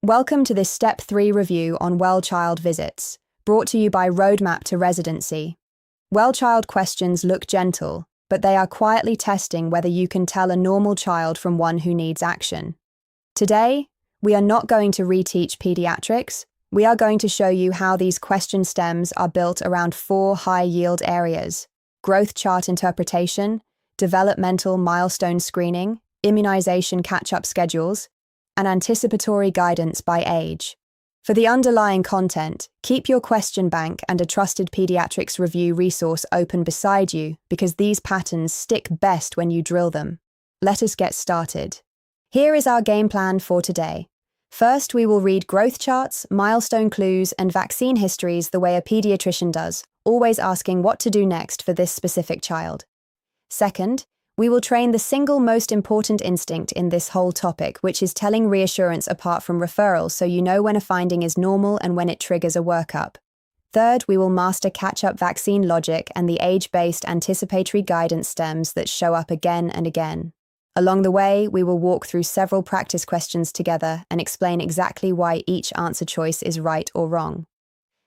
Welcome to this Step 3 review on well-child visits, brought to you by Roadmap to Residency. Well-child questions look gentle, but they are quietly testing whether you can tell a normal child from one who needs action. Today, we are not going to reteach pediatrics. We are going to show you how these question stems are built around 4 high-yield areas: growth chart interpretation, developmental milestone screening, immunization catch-up schedules, and anticipatory guidance by age. For the underlying content, keep your question bank and a trusted pediatrics review resource open beside you because these patterns stick best when you drill them. Let us get started. Here is our game plan for today. First, we will read growth charts, milestone clues, and vaccine histories the way a pediatrician does, always asking what to do next for this specific child. Second, we will train the single most important instinct in this whole topic, which is telling reassurance apart from referral so you know when a finding is normal and when it triggers a workup. Third, we will master catch-up vaccine logic and the age-based anticipatory guidance stems that show up again and again. Along the way, we will walk through several practice questions together and explain exactly why each answer choice is right or wrong.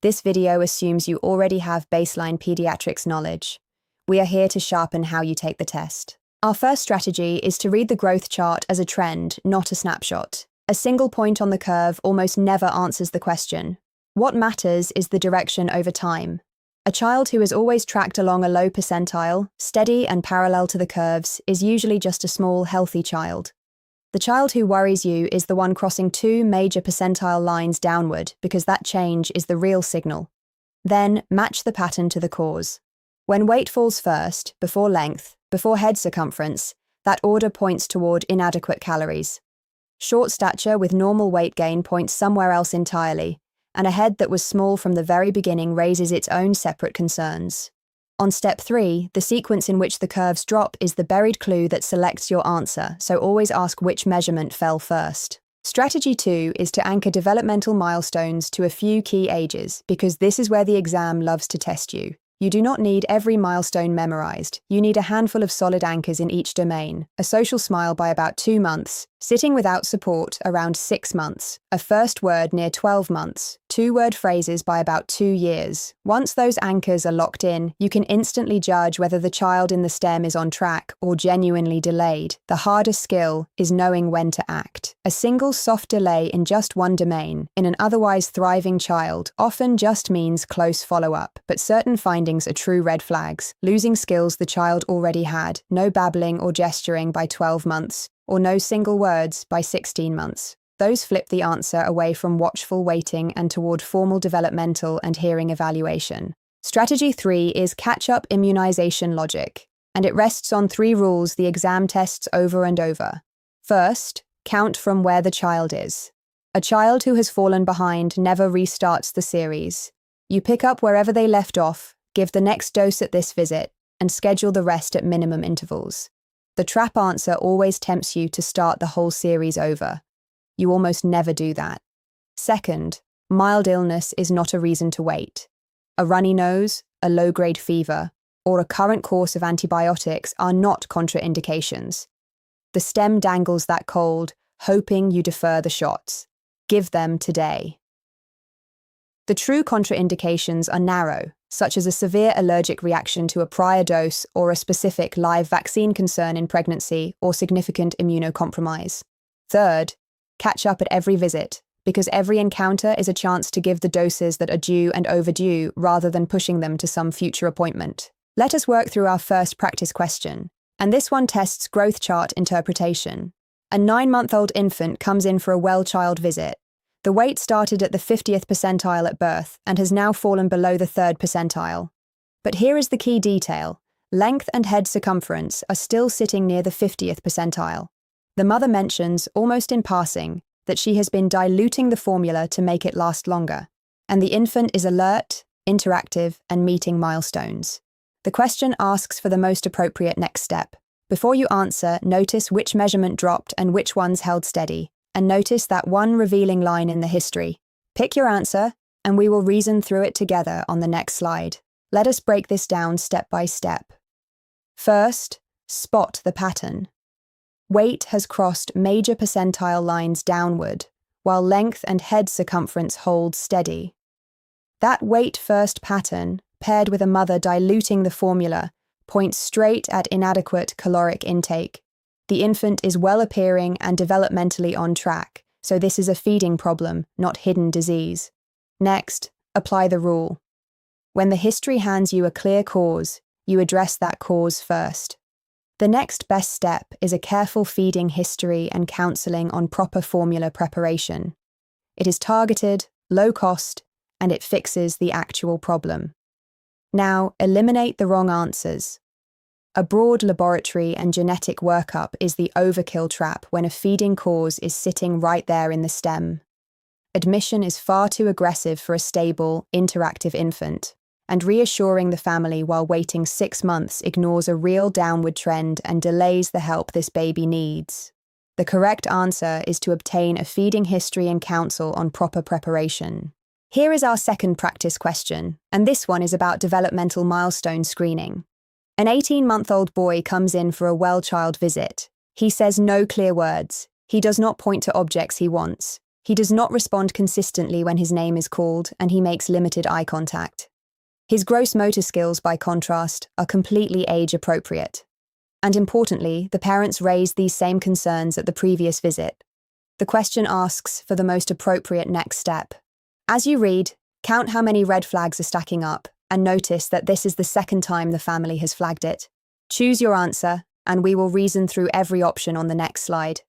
This video assumes you already have baseline pediatrics knowledge. We are here to sharpen how you take the test. Our first strategy is to read the growth chart as a trend, not a snapshot. A single point on the curve almost never answers the question. What matters is the direction over time. A child who is always tracked along a low percentile, steady and parallel to the curves, is usually just a small, healthy child. The child who worries you is the one crossing 2 major percentile lines downward because that change is the real signal. Then, match the pattern to the cause. When weight falls first, before length, before head circumference, that order points toward inadequate calories. Short stature with normal weight gain points somewhere else entirely, and a head that was small from the very beginning raises its own separate concerns. On step 3, the sequence in which the curves drop is the buried clue that selects your answer, so always ask which measurement fell first. Strategy 2 is to anchor developmental milestones to a few key ages, because this is where the exam loves to test you. You do not need every milestone memorized. You need a handful of solid anchors in each domain. A social smile by about 2 months, sitting without support around 6 months, a first word near 12 months, 2-word phrases by about 2 years. Once those anchors are locked in, you can instantly judge whether the child in the stem is on track or genuinely delayed. The harder skill is knowing when to act. A single soft delay in just one domain, in an otherwise thriving child, often just means close follow-up, but certain findings are true red flags. Losing skills the child already had, no babbling or gesturing by 12 months, or no single words by 16 months. Those flip the answer away from watchful waiting and toward formal developmental and hearing evaluation. Strategy 3 is catch-up immunization logic, and it rests on 3 rules the exam tests over and over. First, count from where the child is. A child who has fallen behind never restarts the series. You pick up wherever they left off, give the next dose at this visit, and schedule the rest at minimum intervals. The trap answer always tempts you to start the whole series over. You almost never do that. Second, mild illness is not a reason to wait. A runny nose, a low-grade fever, or a current course of antibiotics are not contraindications. The stem dangles that cold, hoping you defer the shots. Give them today. The true contraindications are narrow, such as a severe allergic reaction to a prior dose or a specific live vaccine concern in pregnancy or significant immunocompromise. Third, catch up at every visit, because every encounter is a chance to give the doses that are due and overdue rather than pushing them to some future appointment. Let us work through our first practice question, and this one tests growth chart interpretation. A 9-month-old infant comes in for a well-child visit. The weight started at the 50th percentile at birth and has now fallen below the 3rd percentile. But here is the key detail. Length and head circumference are still sitting near the 50th percentile. The mother mentions, almost in passing, that she has been diluting the formula to make it last longer, and the infant is alert, interactive, and meeting milestones. The question asks for the most appropriate next step. Before you answer, notice which measurement dropped and which ones held steady. And notice that one revealing line in the history. Pick your answer, and we will reason through it together on the next slide. Let us break this down step by step. First, spot the pattern. Weight has crossed major percentile lines downward, while length and head circumference hold steady. That wait-first pattern, paired with a mother diluting the formula, points straight at inadequate caloric intake. The infant is well-appearing and developmentally on track, so this is a feeding problem, not hidden disease. Next, apply the rule. When the history hands you a clear cause, you address that cause first. The next best step is a careful feeding history and counseling on proper formula preparation. It is targeted, low cost, and it fixes the actual problem. Now, eliminate the wrong answers. A broad laboratory and genetic workup is the overkill trap when a feeding cause is sitting right there in the stem. Admission is far too aggressive for a stable, interactive infant, and reassuring the family while waiting 6 months ignores a real downward trend and delays the help this baby needs. The correct answer is to obtain a feeding history and counsel on proper preparation. Here is our second practice question, and this one is about developmental milestone screening. An 18-month-old boy comes in for a well-child visit. He says no clear words. He does not point to objects he wants. He does not respond consistently when his name is called, and he makes limited eye contact. His gross motor skills, by contrast, are completely age-appropriate. And importantly, the parents raised these same concerns at the previous visit. The question asks for the most appropriate next step. As you read, count how many red flags are stacking up, and notice that this is the second time the family has flagged it. Choose your answer, and we will reason through every option on the next slide.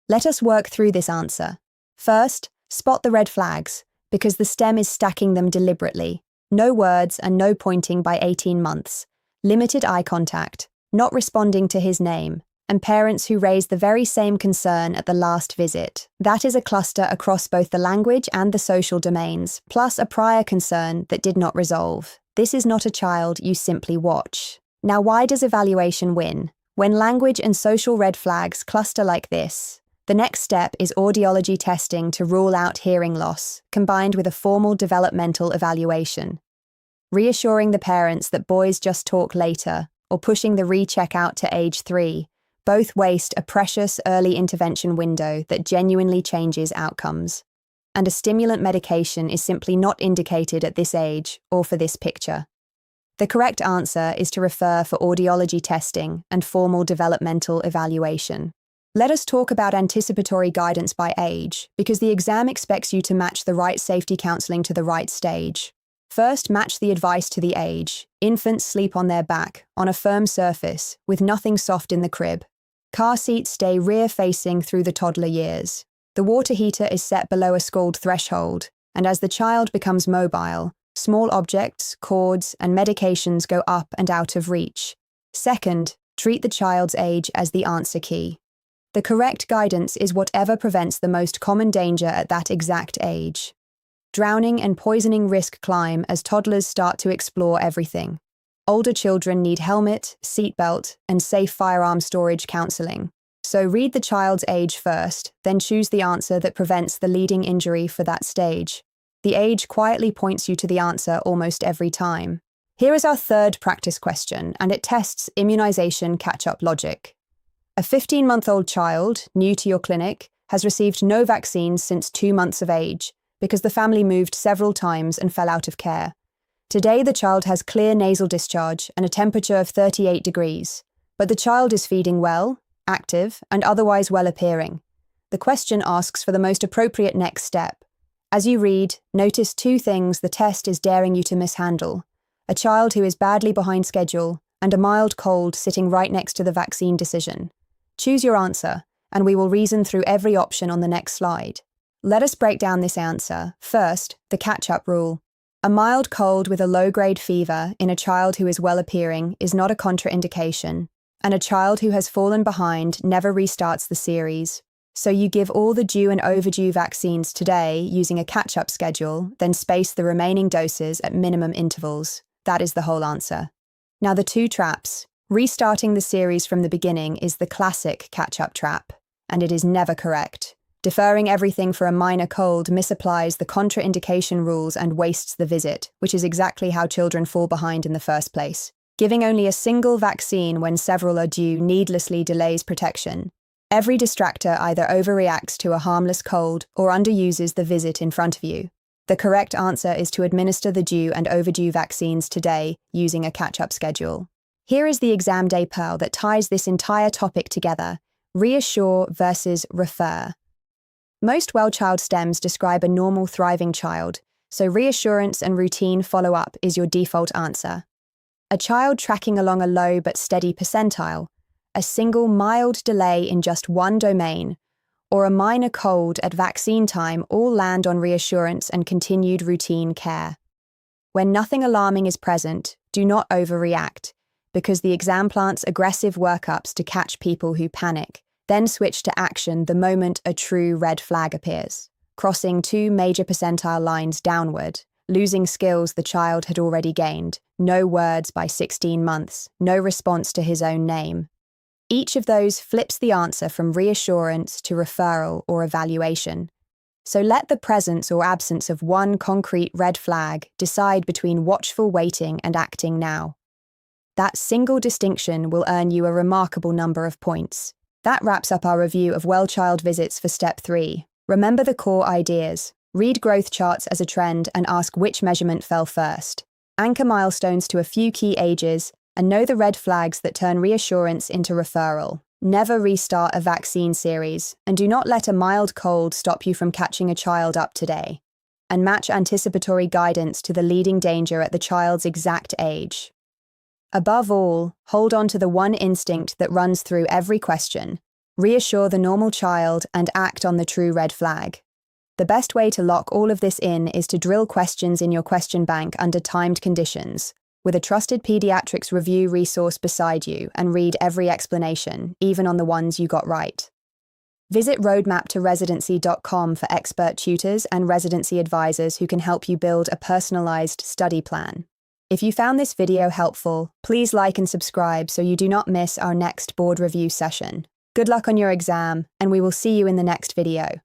Let us work through this answer. First, spot the red flags, because the stem is stacking them deliberately. No words and no pointing by 18 months. Limited eye contact, not responding to his name, and parents who raised the very same concern at the last visit. That is a cluster across both the language and the social domains, plus a prior concern that did not resolve. This is not a child you simply watch. Now, why does evaluation win? When language and social red flags cluster like this, the next step is audiology testing to rule out hearing loss, combined with a formal developmental evaluation. Reassuring the parents that boys just talk later, or pushing the recheck out to age 3, both waste a precious early intervention window that genuinely changes outcomes. And a stimulant medication is simply not indicated at this age or for this picture. The correct answer is to refer for audiology testing and formal developmental evaluation. Let us talk about anticipatory guidance by age, because the exam expects you to match the right safety counseling to the right stage. First, match the advice to the age. Infants sleep on their back, on a firm surface, with nothing soft in the crib. Car seats stay rear-facing through the toddler years. The water heater is set below a scald threshold, and as the child becomes mobile, small objects, cords, and medications go up and out of reach. Second, treat the child's age as the answer key. The correct guidance is whatever prevents the most common danger at that exact age. Drowning and poisoning risk climb as toddlers start to explore everything. Older children need helmet, seatbelt, and safe firearm storage counseling. So read the child's age first, then choose the answer that prevents the leading injury for that stage. The age quietly points you to the answer almost every time. Here is our third practice question, and it tests immunization catch-up logic. A 15-month-old child, new to your clinic, has received no vaccines since 2 months of age, because the family moved several times and fell out of care. Today, the child has clear nasal discharge and a temperature of 38 degrees, but the child is feeding well, active, and otherwise well-appearing. The question asks for the most appropriate next step. As you read, notice 2 things the test is daring you to mishandle: a child who is badly behind schedule and a mild cold sitting right next to the vaccine decision. Choose your answer, and we will reason through every option on the next slide. Let us break down this answer. First, the catch-up rule. A mild cold with a low-grade fever in a child who is well-appearing is not a contraindication, and a child who has fallen behind never restarts the series. So you give all the due and overdue vaccines today using a catch-up schedule, then space the remaining doses at minimum intervals. That is the whole answer. Now the 2 traps. Restarting the series from the beginning is the classic catch-up trap, and it is never correct. Deferring everything for a minor cold misapplies the contraindication rules and wastes the visit, which is exactly how children fall behind in the first place. Giving only a single vaccine when several are due needlessly delays protection. Every distractor either overreacts to a harmless cold or underuses the visit in front of you. The correct answer is to administer the due and overdue vaccines today using a catch-up schedule. Here is the exam day pearl that ties this entire topic together: reassure versus refer. Most well-child STEMs describe a normal, thriving child, so reassurance and routine follow-up is your default answer. A child tracking along a low but steady percentile, a single mild delay in just one domain, or a minor cold at vaccine time all land on reassurance and continued routine care. When nothing alarming is present, do not overreact, because the exam plants aggressive workups to catch people who panic, then switch to action the moment a true red flag appears, crossing 2 major percentile lines downward, losing skills the child had already gained, no words by 16 months, no response to his own name. Each of those flips the answer from reassurance to referral or evaluation. So let the presence or absence of one concrete red flag decide between watchful waiting and acting now. That single distinction will earn you a remarkable number of points. That wraps up our review of well-child visits for Step 3. Remember the core ideas. Read growth charts as a trend and ask which measurement fell first. Anchor milestones to a few key ages and know the red flags that turn reassurance into referral. Never restart a vaccine series, and do not let a mild cold stop you from catching a child up today. And match anticipatory guidance to the leading danger at the child's exact age. Above all, hold on to the one instinct that runs through every question. Reassure the normal child and act on the true red flag. The best way to lock all of this in is to drill questions in your question bank under timed conditions, with a trusted Pediatrics review resource beside you, and read every explanation, even on the ones you got right. Visit roadmaptoresidency.com for expert tutors and residency advisors who can help you build a personalized study plan. If you found this video helpful, please like and subscribe so you do not miss our next board review session. Good luck on your exam, and we will see you in the next video.